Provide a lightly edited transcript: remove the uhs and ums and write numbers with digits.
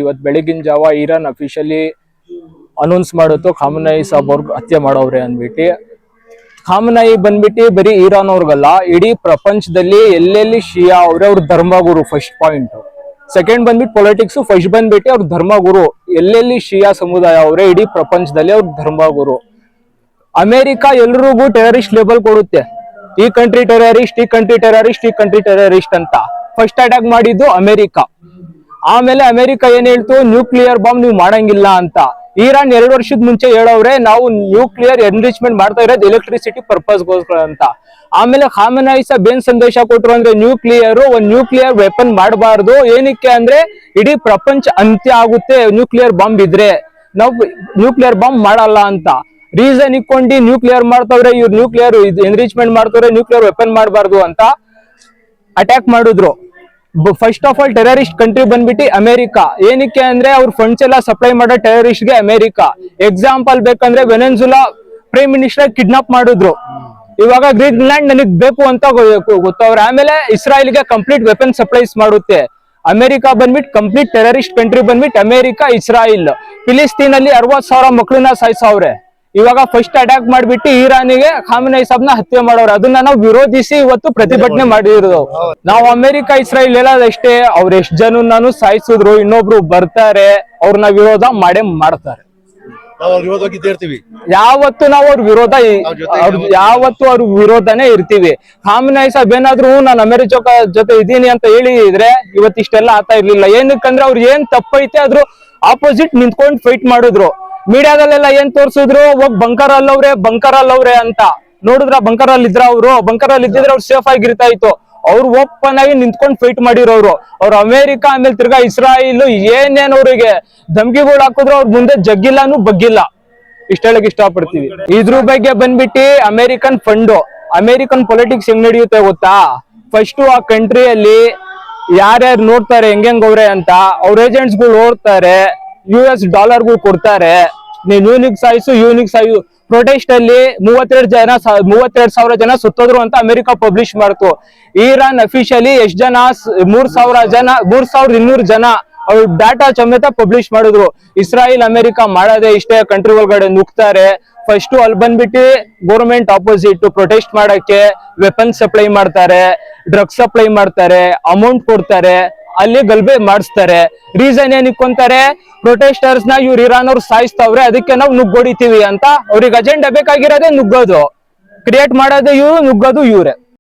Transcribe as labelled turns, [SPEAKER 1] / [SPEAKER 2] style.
[SPEAKER 1] ಇವತ್ತು ಬೆಳಗಿನ ಜಾವ ಇರಾನ್ ಅಫಿಷಿಯಲಿ ಅನೌನ್ಸ್ ಮಾಡುತ್ತೋ ಖಾಮನೈ ಸಾಬ್ ಅವ್ರಿಗೆ ಹತ್ಯೆ ಮಾಡವ್ರೆ ಅಂದ್ಬಿಟ್ಟು. ಖಾಮನೈ ಬಂದ್ಬಿಟ್ಟು ಬರೀ ಇರಾನ್ ಅವ್ರಿಗಲ್ಲ, ಇಡೀ ಪ್ರಪಂಚದಲ್ಲಿ ಎಲ್ಲೆಲ್ಲಿ ಶಿಯಾ ಅವ್ರ ಧರ್ಮಗುರು ಫಸ್ಟ್ ಪಾಯಿಂಟ್. ಸೆಕೆಂಡ್ ಬಂದ್ಬಿಟ್ಟು ಪೊಲಿಟಿಕ್ಸ್, ಫಸ್ಟ್ ಬಂದ್ಬಿಟ್ಟು ಅವ್ರ ಧರ್ಮಗುರು. ಎಲ್ಲೆಲ್ಲಿ ಶಿಯಾ ಸಮುದಾಯ ಅವರೇ ಇಡೀ ಪ್ರಪಂಚದಲ್ಲಿ ಅವ್ರ ಧರ್ಮಗುರು. ಅಮೆರಿಕ ಎಲ್ರಿಗೂ ಟೆರರಿಸ್ಟ್ ಲೇಬಲ್ ಕೊಡುತ್ತೆ, ಈ ಕಂಟ್ರಿ ಟೆರರಿಸ್ಟ್, ಈ ಕಂಟ್ರಿ ಟೆರರಿಸ್ಟ್, ಈ ಕಂಟ್ರಿ ಟೆರರಿಸ್ಟ್ ಅಂತ. ಫಸ್ಟ್ ಅಟ್ಯಾಕ್ ಮಾಡಿದ್ದು ಅಮೆರಿಕ. ಆಮೇಲೆ ಅಮೆರಿಕ ಏನ್ ಹೇಳ್ತು, ನ್ಯೂಕ್ಲಿಯರ್ ಬಾಂಬ್ ನೀವು ಮಾಡಂಗಿಲ್ಲ ಅಂತ. ಇರಾನ್ 2 ವರ್ಷದ ಮುಂಚೆ ಹೇಳವ್ರೆ, ನಾವು ನ್ಯೂಕ್ಲಿಯರ್ ಎನ್ರಿಚ್ಮೆಂಟ್ ಮಾಡ್ತಾ ಇರೋದು ಎಲೆಕ್ಟ್ರಿಸಿಟಿ ಪರ್ಪಸ್ಗೋಸ್ಕರ ಅಂತ. ಆಮೇಲೆ ಖಾಮನೈ ಸಾಬ್ ಏನ್ ಸಂದೇಶ ಕೊಟ್ರು ಅಂದ್ರೆ, ಒಂದ್ ನ್ಯೂಕ್ಲಿಯರ್ ವೆಪನ್ ಮಾಡಬಾರ್ದು. ಏನಕ್ಕೆ ಅಂದ್ರೆ ಇಡೀ ಪ್ರಪಂಚ ಅಂತ್ಯ ಆಗುತ್ತೆ ನ್ಯೂಕ್ಲಿಯರ್ ಬಾಂಬ್ ಇದ್ರೆ, ನಾವು ನ್ಯೂಕ್ಲಿಯರ್ ಬಾಂಬ್ ಮಾಡಲ್ಲ ಅಂತ. ರೀಸನ್ ಇಕ್ಕೊಂಡು ನ್ಯೂಕ್ಲಿಯರ್ ಮಾಡ್ತವ್ರೆ, ಇವ್ರು ನ್ಯೂಕ್ಲಿಯರ್ ಎನ್ರಿಚ್ಮೆಂಟ್ ಮಾಡ್ತವ್ರೆ, ನ್ಯೂಕ್ಲಿಯರ್ ವೆಪನ್ ಮಾಡಬಾರ್ದು ಅಂತ ಅಟ್ಯಾಕ್ ಮಾಡಿದ್ರು. First of all terrorist country ಬಂದ್ಬಿಟ್ಟು ಅಮೆರಿಕ. ಏನಕ್ಕೆ ಅಂದ್ರೆ ಅವ್ರ ಫಂಡ್ಸ್ ಎಲ್ಲ ಸಪ್ಲೈ ಮಾಡೋ ಟೆರರಿಸ್ಟ್ ಗೆ ಅಮೆರಿಕ. ಎಕ್ಸಾಂಪಲ್ ಬೇಕಂದ್ರೆ ವೆನೆಜುಲಾ ಪ್ರೈಮ್ ಮಿನಿಸ್ಟರ್ ಕಿಡ್ನಾಪ್ ಮಾಡಿದ್ರು. ಇವಾಗ ಗ್ರೀನ್ಲ್ಯಾಂಡ್ ನನಗ್ ಬೇಕು ಅಂತ ಗೊತ್ತವ್ರೆ. ಆಮೇಲೆ ಇಸ್ರಾಯೇಲ್ಗೆ ಕಂಪ್ಲೀಟ್ ವೆಪನ್ ಸಪ್ಲೈಸ್ ಮಾಡುತ್ತೆ ಅಮೆರಿಕ. ಬಂದ್ಬಿಟ್ಟು ಕಂಪ್ಲೀಟ್ ಟೆರರಿಸ್ಟ್ ಕಂಟ್ರಿ ಬಂದ್ಬಿಟ್ಟು ಅಮೆರಿಕ, ಇಸ್ರಾಯಿಲ್. ಫಿಲಿಸ್ತೀನ್ ಅಲ್ಲಿ 60,000 ಮಕ್ಕಳನ್ನ ಸಾಯಿಸವ್ರೆ. ಇವಾಗ ಫಸ್ಟ್ ಅಟ್ಯಾಕ್ ಮಾಡ್ಬಿಟ್ಟು ಇರಾನಿಗೆ ಖಾಮನೈ ಸಾಬ್ನ ಹತ್ಯೆ ಮಾಡೋರು. ಅದನ್ನ ನಾವು ವಿರೋಧಿಸಿ ಇವತ್ತು ಪ್ರತಿಭಟನೆ ಮಾಡಿರೋದು. ನಾವು ಅಮೆರಿಕ ಇಸ್ರಾಯೇಲ್ ಹೇಳೋದಷ್ಟೇ, ಅವ್ರ ಎಷ್ಟ್ ಜನನು ಸಾಯಿಸಿದ್ರು, ಇನ್ನೊಬ್ರು ಬರ್ತಾರೆ, ಅವ್ರನ್ನ ವಿರೋಧ ಮಾಡೇ ಮಾಡ್ತಾರೆ. ಯಾವತ್ತು ನಾವು ಅವ್ರ ವಿರೋಧ, ಯಾವತ್ತು ಅವ್ರ ವಿರೋಧನೇ ಇರ್ತೀವಿ. ಖಾಮನೈ ಸಾಬ್ ಏನಾದ್ರು ನಾನು ಅಮೆರಿಕ ಜೊತೆ ಇದೀನಿ ಅಂತ ಹೇಳಿದ್ರೆ ಇವತ್ತು ಇಷ್ಟೆಲ್ಲ ಆಗ್ತಾ ಇರ್ಲಿಲ್ಲ. ಏನಕ್ಕಂದ್ರೆ ಅವ್ರು ಏನ್ ತಪ್ಪೈತೆ ಅದ್ರ ಆಪೋಸಿಟ್ ನಿಂತ್ಕೊಂಡು ಫೈಟ್ ಮಾಡಿದ್ರು. ಮೀಡಿಯಾದಲ್ಲೆಲ್ಲ ಏನ್ ತೋರ್ಸಿದ್ರು, ಬಂಕರ್ ಅಲ್ಲವ್ರೆ ಅಂತ. ನೋಡಿದ್ರ ಬಂಕರ್ ಅಲ್ಲಿ ಇದ್ರ ಬಂಕರ್ ಅಲ್ಲಿ ಇದ್ದಿದ್ರೆ ಅವ್ರು ಸೇಫ್ ಆಗಿರ್ತಾ ಇತ್ತು. ಅವ್ರು ಓಪನ್ ಆಗಿ ನಿಂತ್ಕೊಂಡು ಫೈಟ್ ಮಾಡಿರೋರು. ಅವ್ರು ಅಮೆರಿಕ ಆಮೇಲೆ ತಿರ್ಗಾ ಇಸ್ರಾಯಿಲ್ ಏನೇನ್ ಅವ್ರಿಗೆ ಧಮ್ಕಿಗಳು ಹಾಕಿದ್ರು ಅವ್ರ ಮುಂದೆ ಜಗ್ಗಿಲ್ಲಾನು ಬಗ್ಗಿಲ್ಲ. ಇಷ್ಟ ಹೇಳಕ್ ಇಷ್ಟಪಡ್ತೀವಿ. ಇದ್ರ ಬಗ್ಗೆ ಬಂದ್ಬಿಟ್ಟು ಅಮೆರಿಕನ್ ಫಂಡು, ಅಮೆರಿಕನ್ ಪೊಲಿಟಿಕ್ಸ್ ಹೆಂಗ್ ನಡೆಯುತ್ತೆ ಗೊತ್ತಾ? ಫಸ್ಟ್ ಆ ಕಂಟ್ರಿಯಲ್ಲಿ ಯಾರ್ಯಾರು ನೋಡ್ತಾರೆ ಹೆಂಗವ್ರೆ ಅಂತ, ಅವ್ರ ಏಜೆಂಟ್ಸ್ ಗಳು ನೋಡ್ತಾರೆ, US ಡಾಲರ್ಗಳು ಕೊಡ್ತಾರೆ. ನೀನ್ ಯೂನಿಕ್ ಸಾಯಿಸು. ಪ್ರೊಟೆಸ್ಟ್ ಅಲ್ಲಿ 32,000 ಜನ ಸುತ್ತೋದ್ರು ಅಂತ ಅಮೆರಿಕ ಪಬ್ಲಿಷ್ ಮಾಡ್ತು. ಇರಾನ್ ಅಫಿಷಿಯಲಿ ಎಷ್ಟ್ ಜನ, 3,200 ಜನ ಅವ್ರ ಡಾಟಾ ಸಮೇತ ಪಬ್ಲಿಷ್ ಮಾಡಿದ್ರು. ಇಸ್ರಾಯಿಲ್ ಅಮೆರಿಕ ಮಾಡೋದೇ ಇಷ್ಟೇ, ಕಂಟ್ರಿ ಒಳಗಡೆ ನುಗ್ತಾರೆ. ಫಸ್ಟ್ ಅಲ್ಲಿ ಬಂದ್ಬಿಟ್ಟು ಗೌರ್ಮೆಂಟ್ ಆಪೋಸಿಟ್ ಪ್ರೊಟೆಸ್ಟ್ ಮಾಡಕ್ಕೆ ವೆಪನ್ ಸಪ್ಲೈ ಮಾಡ್ತಾರೆ, ಡ್ರಗ್ಸ್ ಸಪ್ಲೈ ಮಾಡ್ತಾರೆ, ಅಮೌಂಟ್ ಕೊಡ್ತಾರೆ, ಅಲ್ಲಿ ಗಲ್ಬೆ ಮಾಡಿಸ್ತಾರೆ. ರೀಸನ್ ಏನ್ ಇಕ್ಕೊಂತಾರೆ, ಪ್ರೊಟೆಸ್ಟರ್ಸ್ ನ ಇವ್ರು ಇರಾನ್ ಅವ್ರು ಸಾಯಿಸ್ತವ್ರೆ, ಅದಕ್ಕೆ ನಾವು ನುಗ್ಗೊಡಿತೀವಿ ಅಂತ. ಅವ್ರಿಗೆ ಅಜೆಂಡಾ ಬೇಕಾಗಿರೋದೇ ನುಗ್ಗೋದು, ಕ್ರಿಯೇಟ್ ಮಾಡೋದು ಇವ್ರು, ನುಗ್ಗೋದು ಇವ್ರೆ.